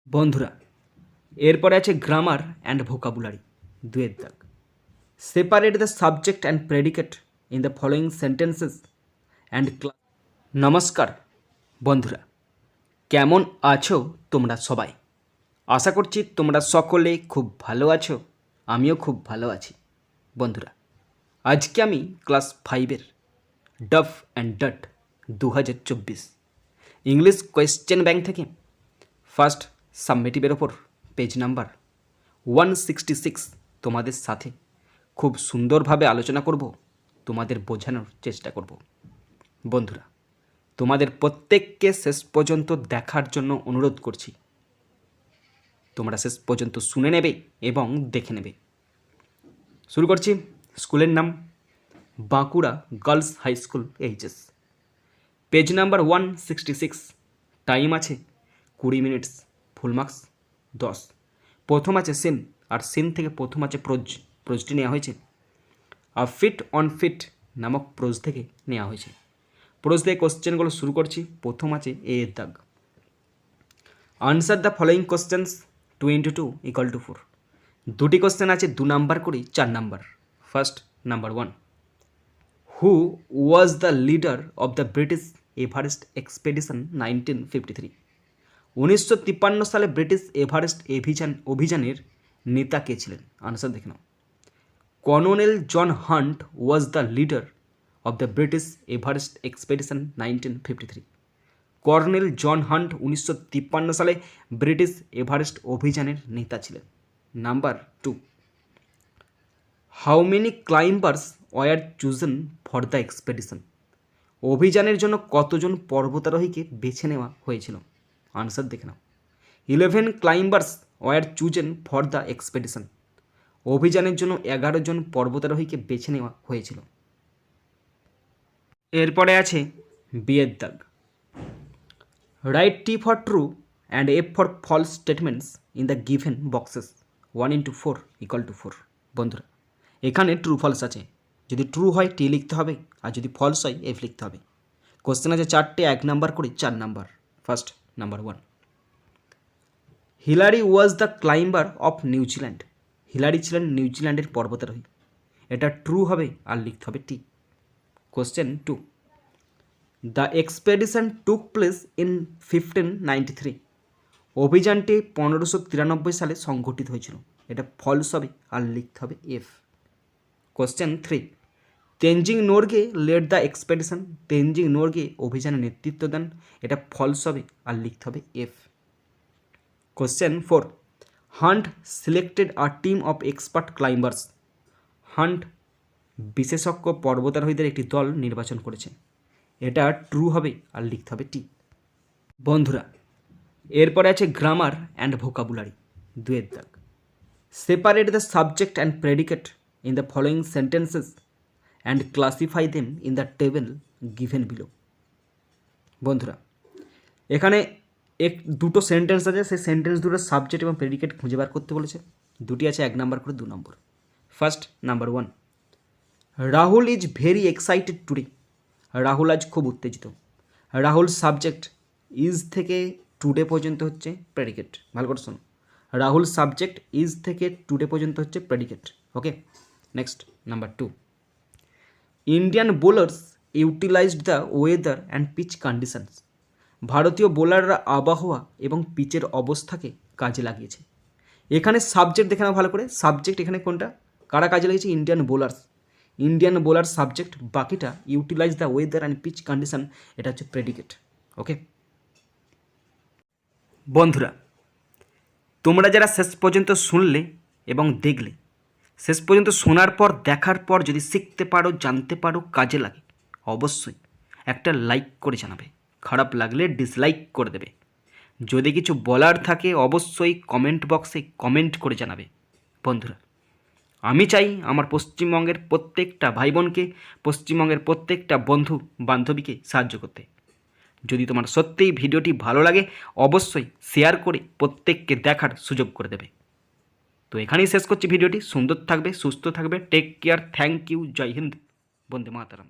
বন্ধুরা, এরপরে আছে গ্রামার অ্যান্ড ভোকাবুলারি দুয়ের দাগ। Separate the subject and predicate in the following sentences and class. নমস্কার বন্ধুরা, কেমন আছো তোমরা সবাই? আশা করছি তোমরা সকলে খুব ভালো আছো, আমিও খুব ভালো আছি। বন্ধুরা, আজকে আমি ক্লাস 5-এর Duff and Dutt 2024 English question bank থেকে ফার্স্ট সাবমিটিভের ওপর পেজ নাম্বার 166 তোমাদের সাথে খুব সুন্দরভাবে আলোচনা করব, তোমাদের বোঝানোর চেষ্টা করব। বন্ধুরা, তোমাদের প্রত্যেককে শেষ পর্যন্ত দেখার জন্য অনুরোধ করছি। তোমরা শেষ পর্যন্ত শুনে নেবে এবং দেখে নেবে। শুরু করছি। স্কুলের নাম Bankura girls high school HS. Page number 166। Time আছে 20 মিনিটস, ফুল মার্কস 10। প্রথম আছে সিন, আর সিন থেকে প্রথম আছে প্রোজটি নেওয়া হয়েছে আ ফিট অন ফিট নামক প্রোজ থেকে নেওয়া হয়েছে। প্রোজ দিয়ে কোশ্চেনগুলো শুরু করছি। প্রথম আছে এ এর দাগ। Answer the following questions 2 × 2 = 4। দুটি কোশ্চেন আছে 2 নাম্বার করে 4 number. First number 1, who was the leader of the British Everest expedition 1953? 1953 সালে ব্রিটিশ এভারেস্ট অভিযানের নেতা কে ছিলেন? আনসার দেখে নাও। Colonel John Hunt was the leader of the British Everest expedition 1953। Colonel John Hunt 1953 সালে British Everest অভিযানের নেতা ছিলেন। Number 2, how many climbers were chosen for the expedition? অভিযানের জন্য কতজন পর্বতারোহীকে বেছে নেওয়া হয়েছিল? আনসার দেখে নাও। 11 climbers were chosen for the expedition. অভিযানের জন্য 11 জন পর্বতারোহীকে বেছে নেওয়া হয়েছিল। এরপরে আছে বিয়ের দাগ। Write T for true and F for false statements in the given boxes 1 × 4 = 4। বন্ধুরা, এখানে ট্রু ফলস আছে। যদি ট্রু হয় টি লিখতে হবে, আর যদি ফলস হয় এফ লিখতে হবে। কোশ্চেন আছে 4টে, 1 নাম্বার করে 4 number. First number 1, Hillary was the climber of New Zealand. Hillary ছিলেন নিউজিল্যান্ডের পর্বতারোহী। এটা ট্রু হবে আর লিখতে হবে T. Question 2, the expedition took place in 1593। অভিযানটি 1593 সালে সংঘটিত হয়েছিল। এটা ফলস হবে আর লিখতে হবে F. Question 3, Tenzing Norgay led the expedition. Tenzing Norgay অভিযানে নেতৃত্ব দেন। এটা ফলস হবে আর লিখতে হবে F. Question 4, Hunt selected a team of expert climbers. Hunt বিশেষজ্ঞ পর্বতারোহীদের একটি দল নির্বাচন করেছে। এটা ট্রু হবে আর লিখতে হবে টি। বন্ধুরা, এরপরে আছে গ্রামার অ্যান্ড ভোকাবুলারি দুয়ের দাগ। Separate the subject and predicate in the following sentences and classify them in the table given below. বন্ধুরা, এখানে দুটো সেন্টেন্স আছে। সেই সেন্টেন্স দুটোর সাবজেক্ট এবং প্রেডিকেট খুঁজে বার করতে বলেছে। দুটি আছে 1 নাম্বার করে 2 number. First number 1, Rahul is very excited today. Rahul আজ খুব উত্তেজিত। রাহুল সাবজেক্ট, ইজ থেকে টুডে পর্যন্ত হচ্ছে প্রেডিকেট। ভালো করে শোনো, রাহুল সাবজেক্ট, ইজ থেকে টুডে পর্যন্ত হচ্ছে predicate. Okay, next number 2, Indian bowlers utilized the weather and pitch conditions. ভারতীয় বোলাররা আবহাওয়া এবং পিচের অবস্থাকে কাজে লাগিয়েছে। এখানে সাবজেক্ট দেখে নাও ভালো করে। সাবজেক্ট এখানে কোনটা, কারা কাজে লাগিয়েছে? Indian bowlers. Indian bowler subject, বাকিটা utilize the weather and pitch condition, এটা হচ্ছে প্রেডিকেট। ওকে বন্ধুরা, তোমরা যারা শেষ পর্যন্ত শুনলে এবং দেখলে, শেষ পর্যন্ত শোনার পর দেখার পর যদি শিখতে পারো, জানতে পারো, কাজে লাগে, অবশ্যই একটা লাইক করে জানাবে। খারাপ লাগলে ডিসলাইক করে দেবে। যদি কিছু বলার থাকে অবশ্যই কমেন্ট বক্সে কমেন্ট করে জানাবে। বন্ধুরা, আমি চাই আমার পশ্চিমবঙ্গের প্রত্যেকটা ভাই বোনকে, পশ্চিমবঙ্গের প্রত্যেকটা বন্ধু বান্ধবীকে সাহায্য করতে। যদি তোমার সত্যিই ভিডিওটি ভালো লাগে অবশ্যই শেয়ার করে প্রত্যেককে দেখার সুযোগ করে দেবে। তো এখানেই শেষ করছি ভিডিওটি। সুন্দর থাকবে, সুস্থ থাকবে, টেক কেয়ার, থ্যাংক ইউ, জয় হিন্দ, বন্দে মাতরম।